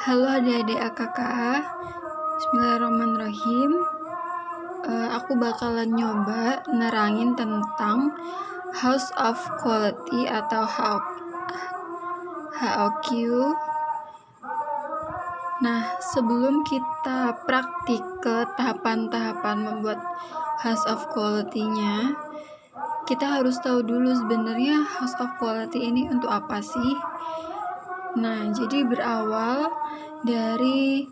Halo adik-adik AKK, Bismillahirrahmanirrahim. Aku bakalan nyoba nerangin tentang House of Quality atau HOQ. Nah, sebelum kita praktik ke tahapan-tahapan membuat House of Quality-nya, kita harus tahu dulu sebenarnya House of Quality ini untuk apa sih? Nah, jadi berawal dari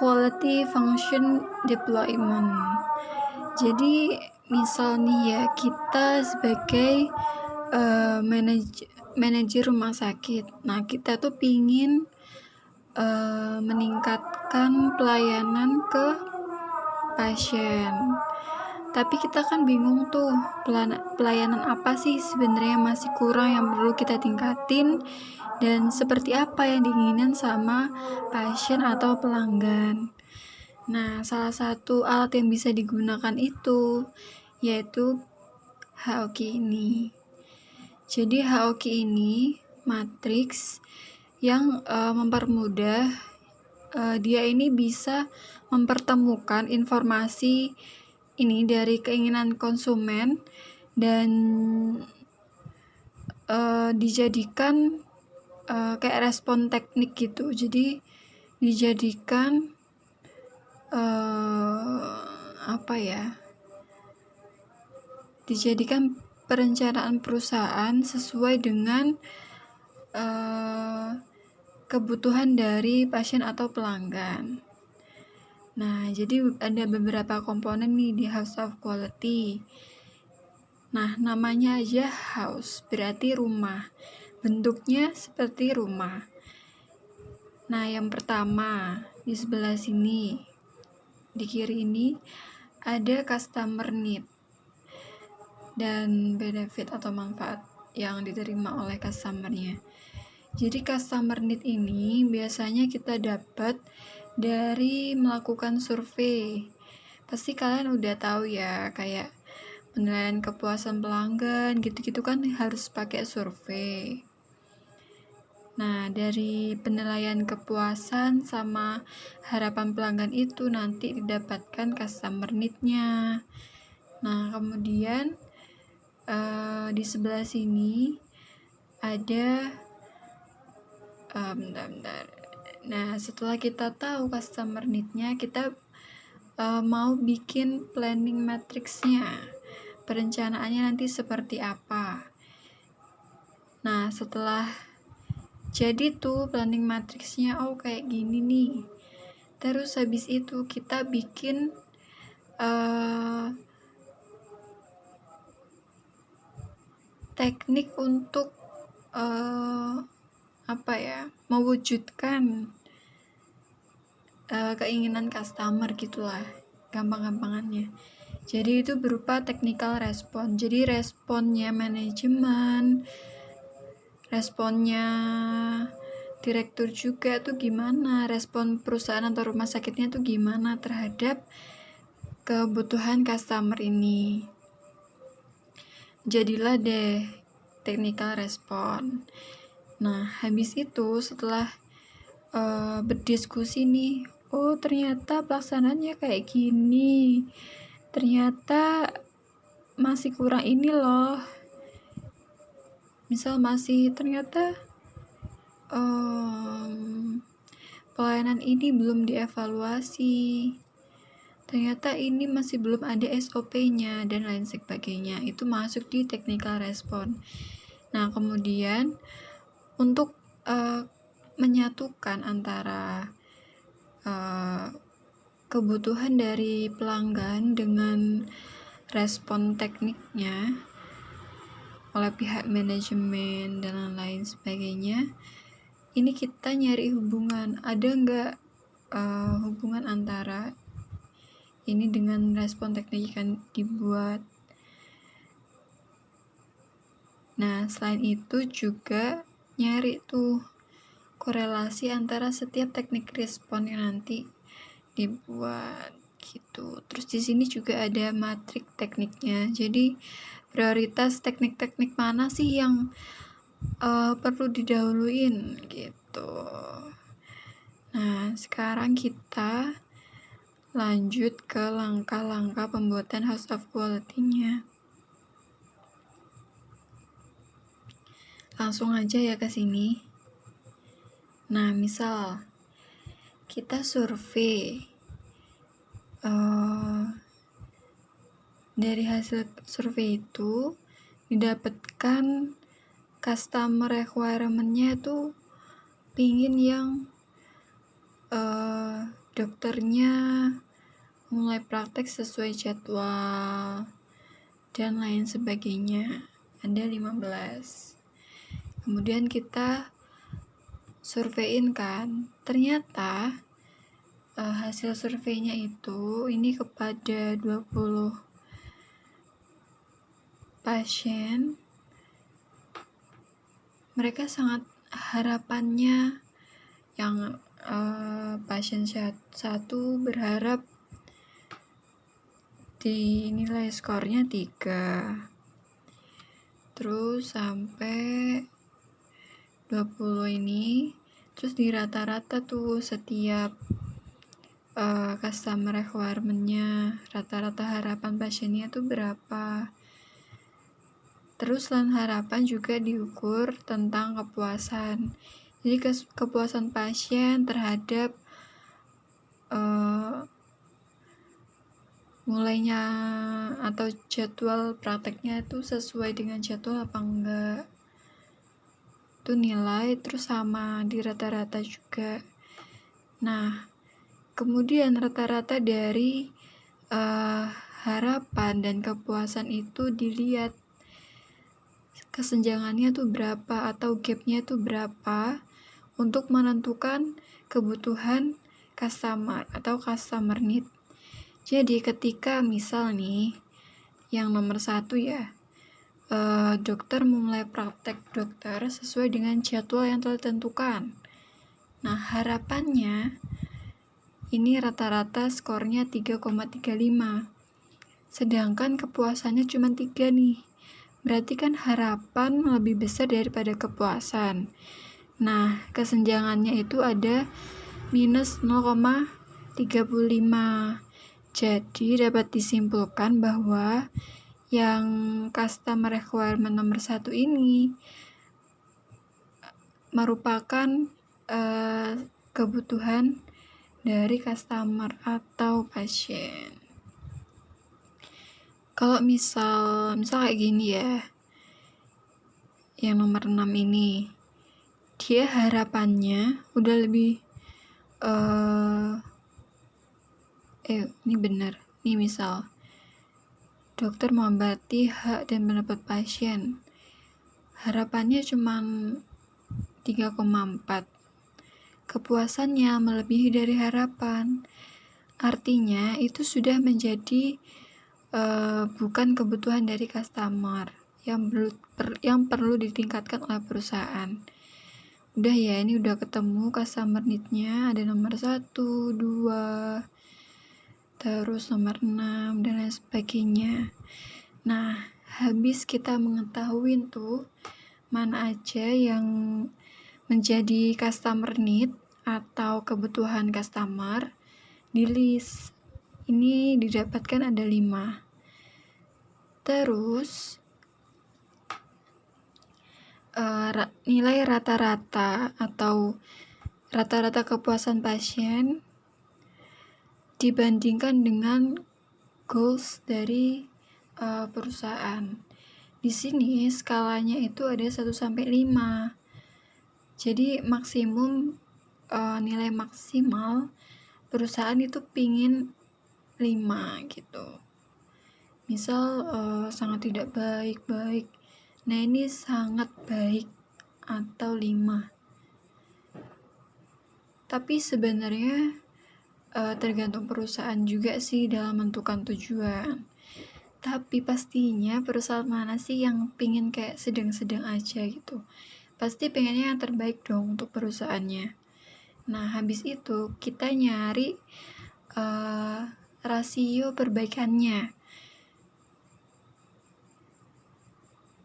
quality function deployment. Jadi misal nih ya, kita sebagai manajer rumah sakit. Nah, kita tuh pingin meningkatkan pelayanan ke pasien. Tapi kita kan bingung tuh, pelayanan apa sih sebenarnya masih kurang yang perlu kita tingkatin, dan seperti apa yang diinginkan sama pasien atau pelanggan. Nah, salah satu alat yang bisa digunakan itu yaitu HOQ ini. Jadi HOQ ini matriks yang mempermudah, dia ini bisa mempertemukan informasi ini dari keinginan konsumen dan dijadikan kayak respon teknik gitu. Jadi dijadikan dijadikan perencanaan perusahaan sesuai dengan kebutuhan dari pasien atau pelanggan. Nah, jadi ada beberapa komponen nih di House of Quality. Nah, namanya aja house, berarti rumah. Bentuknya seperti rumah. Nah, yang pertama, di sebelah sini, di kiri ini, ada customer need dan benefit atau manfaat yang diterima oleh customer-nya. Jadi customer need ini biasanya kita dapat dari melakukan survei. Pasti kalian udah tahu ya, kayak penilaian kepuasan pelanggan gitu-gitu kan harus pakai survei. Nah, dari penilaian kepuasan sama harapan pelanggan itu nanti didapatkan customer need-nya. Nah, kemudian di sebelah sini ada Nah, setelah kita tahu customer need-nya, kita mau bikin planning matrix-nya. Perencanaannya nanti seperti apa. Nah, setelah jadi tuh planning matrix-nya, kayak gini nih. Terus habis itu kita bikin teknik untuk mewujudkan keinginan customer gitulah, gampang-gampangannya. Jadi itu berupa technical response. Jadi responnya manajemen, responnya direktur juga tuh gimana, respon perusahaan atau rumah sakitnya tuh gimana terhadap kebutuhan customer ini. Jadilah deh technical response. Nah, habis itu setelah berdiskusi nih, ternyata pelaksanaannya kayak gini, ternyata masih kurang ini loh, misal masih ternyata pelayanan ini belum dievaluasi, ternyata ini masih belum ada SOP-nya dan lain sebagainya. Itu masuk di technical response. Nah, kemudian untuk menyatukan antara kebutuhan dari pelanggan dengan respon tekniknya oleh pihak manajemen dan lain sebagainya, ini kita nyari hubungan, ada nggak hubungan antara ini dengan respon teknik yang dibuat. Nah, selain itu juga nyari tuh korelasi antara setiap teknik respon yang nanti dibuat gitu. Terus di sini juga ada matrik tekniknya. Jadi prioritas teknik-teknik mana sih yang perlu didahuluin gitu. sekarang kita lanjut ke langkah-langkah pembuatan house of quality-nya. Langsung aja ya ke sini. Nah, misal kita survei. Dari hasil survei itu didapatkan customer requirement-nya itu pingin yang dokternya mulai praktek sesuai jadwal dan lain sebagainya. Ada 15. Kemudian kita surveiin kan, ternyata hasil surveinya itu ini kepada 20 pasien. Mereka sangat harapannya yang pasien satu berharap dinilai skornya 3, terus sampai 20 ini, terus di rata-rata tuh setiap customer requirement-nya, rata-rata harapan pasiennya tuh berapa. Terus selain harapan juga diukur tentang kepuasan. Jadi kepuasan pasien terhadap mulainya atau jadwal prakteknya itu sesuai dengan jadwal apa enggak. Itu nilai terus sama di rata-rata juga. Nah, kemudian rata-rata dari harapan dan kepuasan itu dilihat kesenjangannya tuh berapa atau gapnya tuh berapa untuk menentukan kebutuhan customer atau customer need. Jadi ketika misal nih yang nomor 1 ya, dokter memulai praktek dokter sesuai dengan jadwal yang telah ditentukan. Nah, harapannya ini rata-rata skornya 3,35. Sedangkan kepuasannya cuma 3 nih. Berarti kan harapan lebih besar daripada kepuasan. Nah, kesenjangannya itu ada minus 0,35. Jadi dapat disimpulkan bahwa yang customer requirement nomor 1 ini merupakan kebutuhan dari customer atau pasien. Kalau misal kayak gini ya, yang nomor 6 ini, dia harapannya udah lebih ini benar. Nih misal dokter mengobati hak dan pendapat pasien. Harapannya cuma 3,4. Kepuasannya melebihi dari harapan. Artinya itu sudah menjadi bukan kebutuhan dari customer yang perlu ditingkatkan oleh perusahaan. Udah ya, ini udah ketemu customer need-nya, ada nomor 1, 2, terus nomor 6 dan lain sebagainya. Nah, habis kita mengetahui tuh mana aja yang menjadi customer need atau kebutuhan customer, di list ini didapatkan ada 5. Terus nilai rata-rata atau rata-rata kepuasan pasien dibandingkan dengan goals dari perusahaan. Di sini skalanya itu ada 1 sampai 5. Jadi maksimum nilai maksimal perusahaan itu pingin 5 gitu. Misal sangat tidak baik. Nah, ini sangat baik atau 5. Tapi sebenarnya tergantung perusahaan juga sih dalam menentukan tujuan. Tapi pastinya perusahaan mana sih yang pingin kayak sedang-sedang aja gitu. Pasti pengennya yang terbaik dong untuk perusahaannya. Nah, habis itu kita nyari rasio perbaikannya,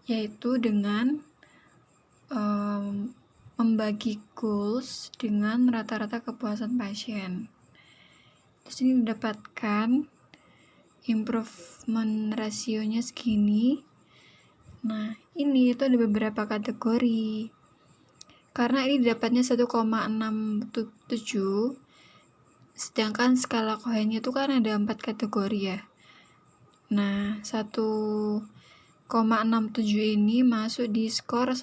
yaitu dengan membagi goals dengan rata-rata kepuasan pasien. Terus ini didapatkan improvement rasionya segini. Nah, ini itu ada beberapa kategori. Karena ini dapatnya 1,67, sedangkan skala Cohen itu kan ada 4 kategori ya. Nah, 1,67 ini masuk di skor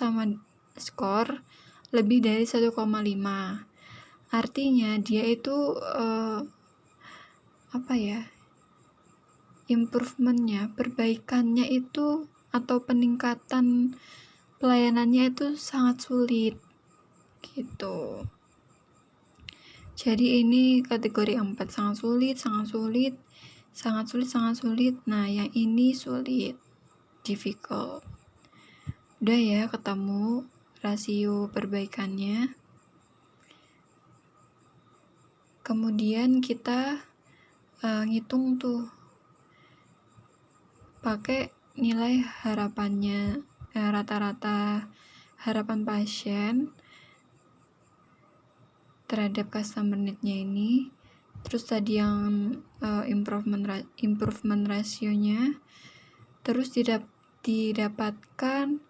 lebih dari 1,5. Artinya dia itu improvementnya, perbaikannya itu atau peningkatan pelayanannya itu sangat sulit gitu. Jadi ini kategori 4, sangat sulit. Nah, yang ini sulit, difficult. Udah ya, ketemu rasio perbaikannya. Kemudian kita ngitung tuh pakai nilai harapannya, rata-rata harapan pasien terhadap customer need-nya ini. Terus tadi yang improvement rasionya, terus didapatkan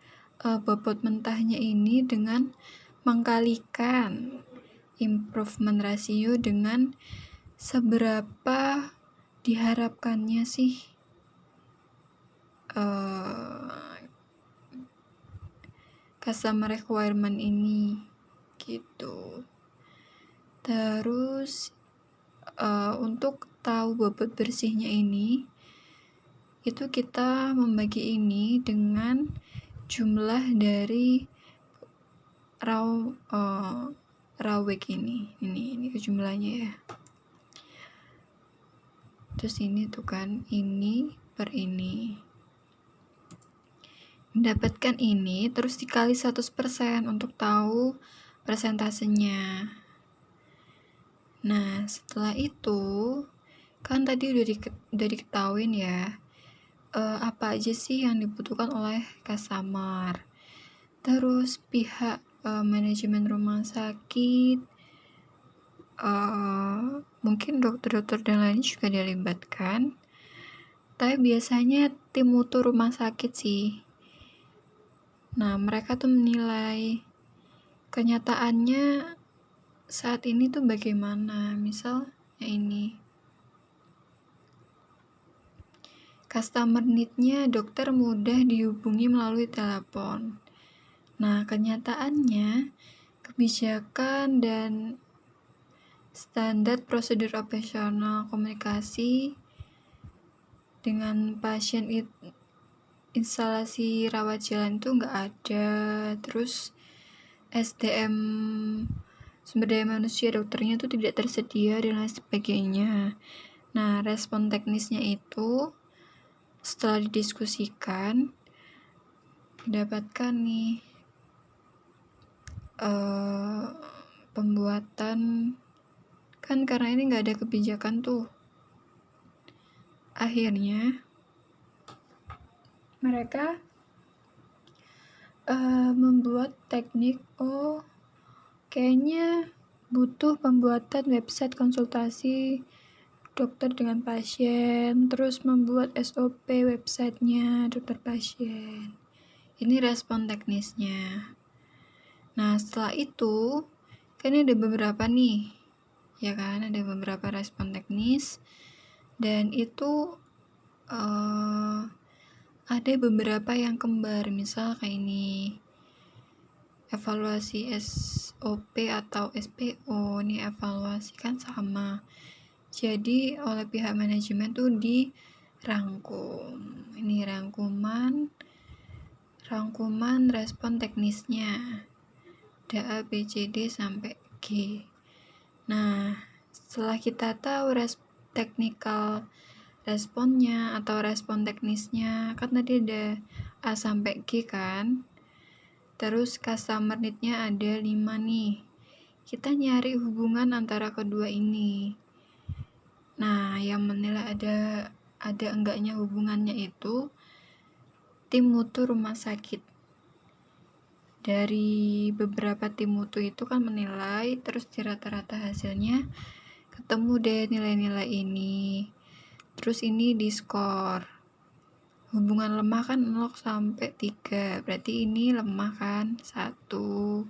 bobot mentahnya ini dengan mengkalikan improvement rasio dengan seberapa diharapkannya sih customer requirement ini gitu. Terus untuk tahu bobot bersihnya ini, itu kita membagi ini dengan jumlah dari raw weight ini jumlahnya ya. Terus ini tuh kan, ini per ini. Mendapatkan ini terus dikali 100% untuk tahu persentasenya. Nah, setelah itu kan tadi udah diketahuin ya apa aja sih yang dibutuhkan oleh customer. Terus pihak manajemen rumah sakit, mungkin dokter-dokter dan lain juga dilibatkan. Tapi biasanya tim mutu rumah sakit sih. Nah, mereka tuh menilai kenyataannya saat ini tuh bagaimana. Misal ini customer need-nya dokter mudah dihubungi melalui telepon. Nah, kenyataannya kebijakan dan standar prosedur operasional komunikasi dengan pasien instalasi rawat jalan itu nggak ada. Terus SDM, sumber daya manusia dokternya itu tidak tersedia dan lain sebagainya. Nah, respon teknisnya itu setelah didiskusikan didapatkan nih pembuatan, kan karena ini nggak ada kebijakan tuh, akhirnya mereka membuat teknik kayaknya butuh pembuatan website konsultasi dokter dengan pasien, terus membuat SOP websitenya dokter pasien. Ini respon teknisnya. Nah, setelah itu kan ada beberapa nih, ya kan, ada beberapa respon teknis, dan itu ada beberapa yang kembar. Misal kayak ini, evaluasi SOP atau SPO, ini evaluasi kan sama. Jadi oleh pihak manajemen tuh dirangkum. Ini rangkuman respon teknisnya. A, B, C, D sampai G. Nah, setelah kita tahu technical responnya atau respon teknisnya, kan tadi ada A sampai G kan. Terus customer need-nya ada 5 nih. Kita nyari hubungan antara kedua ini. Nah, yang menilai ada enggaknya hubungannya itu tim mutu rumah sakit. dari beberapa tim mutu itu kan menilai, terus di rata-rata hasilnya ketemu deh nilai-nilai ini. Terus ini diskor. Hubungan lemah kan 0 sampai 3, berarti ini lemah kan 1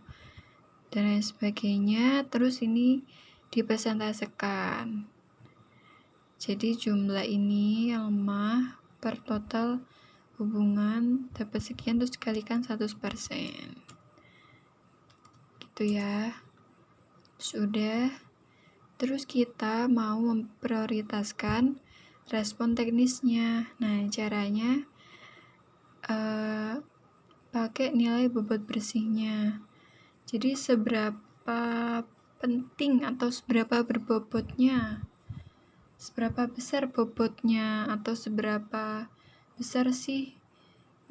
dan lain sebagainya. Terus ini dipresentasekan. Jadi jumlah ini yang lemah per total hubungan dapat sekian, terus dikalikan 100%. Gitu ya. Sudah. Terus kita mau memprioritaskan respon teknisnya. Nah, caranya pakai nilai bobot bersihnya. Jadi seberapa penting atau seberapa berbobotnya, seberapa besar bobotnya, atau seberapa besar sih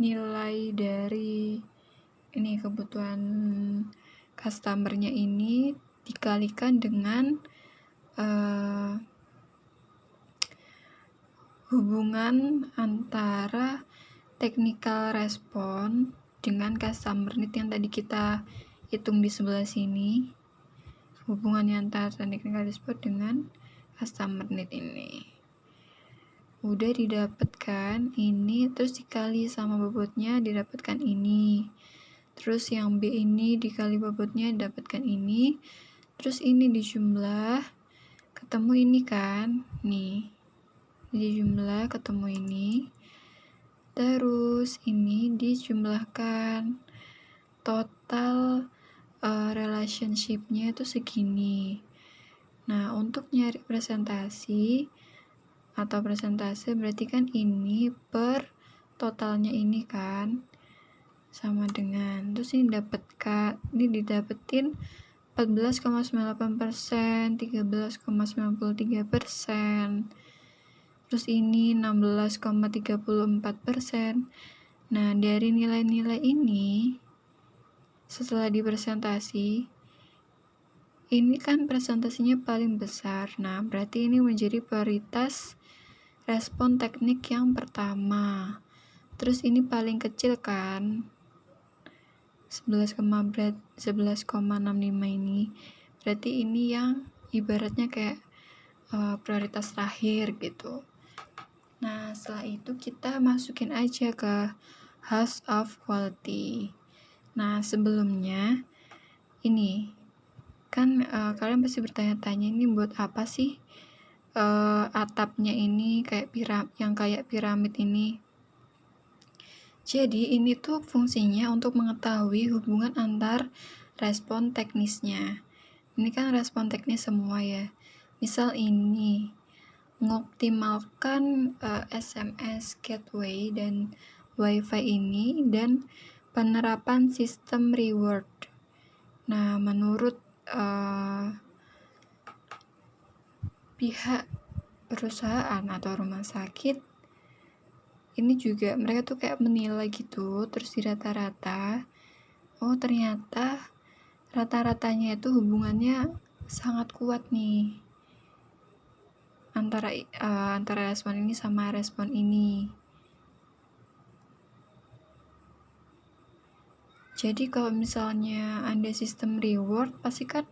nilai dari ini kebutuhan customernya ini dikalikan dengan hubungan antara technical respon dengan customer need yang tadi kita hitung di sebelah sini. Hubungannya antara technical respon dengan customer need ini udah didapatkan ini, terus dikali sama bobotnya didapatkan ini. Terus yang B ini dikali bobotnya didapatkan ini. Terus ini dijumlah ketemu ini kan, nih dijumlah ketemu ini. Terus ini dijumlahkan, total relationship-nya itu segini. Nah, untuk nyari presentasi atau presentase berarti kan ini per totalnya ini kan sama dengan, terus ini didapetin 14,98%, 13,93%, terus ini 16,34%. Nah, dari nilai-nilai ini setelah dipresentasi, ini kan presentasinya paling besar. Nah, berarti ini menjadi prioritas respon teknik yang pertama. Terus ini paling kecil kan, 11,65 ini. Berarti ini yang ibaratnya kayak prioritas terakhir gitu. Nah, setelah itu kita masukin aja ke House of Quality. Nah, sebelumnya ini kan kalian pasti bertanya-tanya, ini buat apa sih atapnya ini kayak piramid ini. Jadi ini tuh fungsinya untuk mengetahui hubungan antar respon teknisnya. Ini kan respon teknis semua ya. Misal ini mengoptimalkan SMS gateway dan WiFi ini dan penerapan sistem reward. Nah, menurut pihak perusahaan atau rumah sakit, ini juga mereka tuh kayak menilai gitu, terus di rata-rata, oh ternyata rata-ratanya itu hubungannya sangat kuat nih antara respon ini sama respon ini. Jadi kalau misalnya ada sistem reward, pasti kan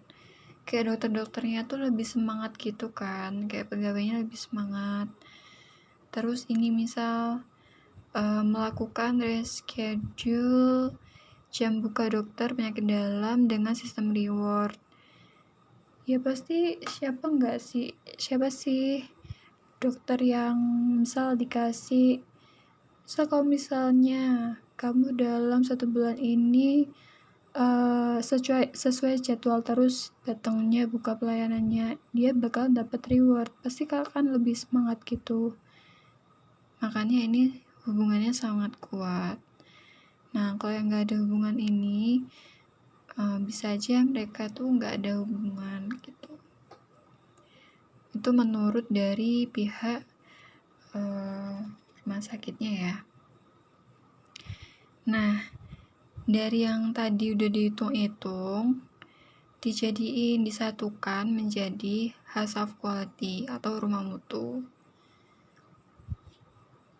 kayak dokter-dokternya tuh lebih semangat gitu kan, kayak pegawainya lebih semangat. Terus ini misal melakukan reschedule jam buka dokter penyakit dalam dengan sistem reward. Ya pasti siapa sih dokter yang misal kalau misalnya kamu dalam 1 bulan ini sesuai jadwal terus datangnya buka pelayanannya, dia bakal dapat reward, pasti kan lebih semangat gitu. Makanya ini hubungannya sangat kuat. Nah, kalau yang nggak ada hubungan ini, bisa aja mereka tuh nggak ada hubungan gitu. Itu menurut dari pihak rumah sakitnya ya. Nah, dari yang tadi udah dihitung-hitung, disatukan menjadi House of Quality atau rumah mutu.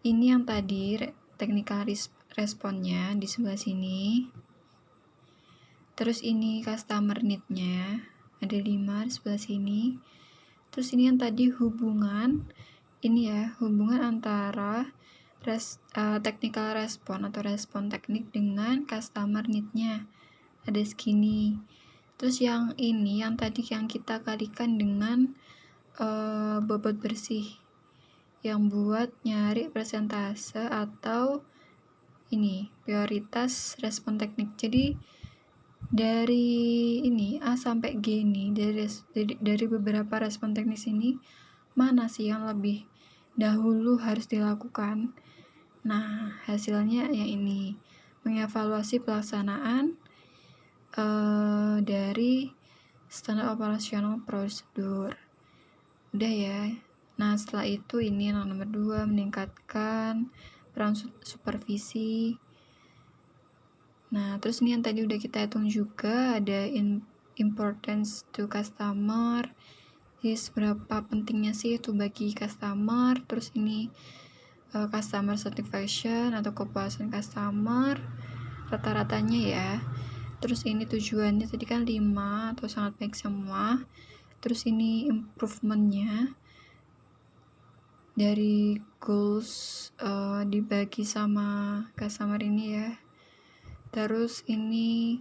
Ini yang tadi technical responnya di sebelah sini. Terus ini customer need-nya ada 5 di sebelah sini. Terus ini yang tadi hubungan, ini ya, hubungan antara technical respon atau respon teknik dengan customer need-nya ada segini. Terus yang ini, yang tadi yang kita kalikan dengan bobot bersih yang buat nyari persentase atau ini prioritas respon teknik. Jadi dari ini A sampai G ini, dari beberapa respon teknis ini, mana sih yang lebih dahulu harus dilakukan? Nah, hasilnya yang ini, mengevaluasi pelaksanaan dari standar operasional prosedur. Udah ya. Nah, setelah itu ini yang nomor 2, meningkatkan peran supervisi. Nah, terus ini yang tadi udah kita hitung juga, ada importance to customer. Jadi seberapa pentingnya sih itu bagi customer. Terus ini customer satisfaction atau kepuasan customer rata-ratanya ya. Terus ini tujuannya tadi kan 5 atau sangat baik semua. Terus ini improvementnya dari goals dibagi sama customer ini ya. Terus ini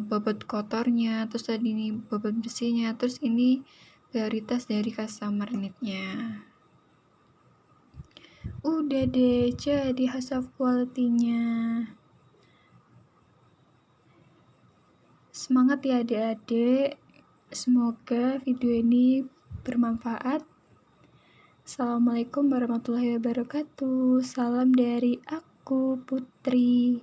bobot kotornya, terus tadi ini bobot bersihnya, terus ini prioritas dari customer need-nya. Udah deh, jadi house of quality-nya. Semangat ya adik-adik. Semoga video ini bermanfaat. Assalamualaikum warahmatullahi wabarakatuh. Salam dari aku, Putri.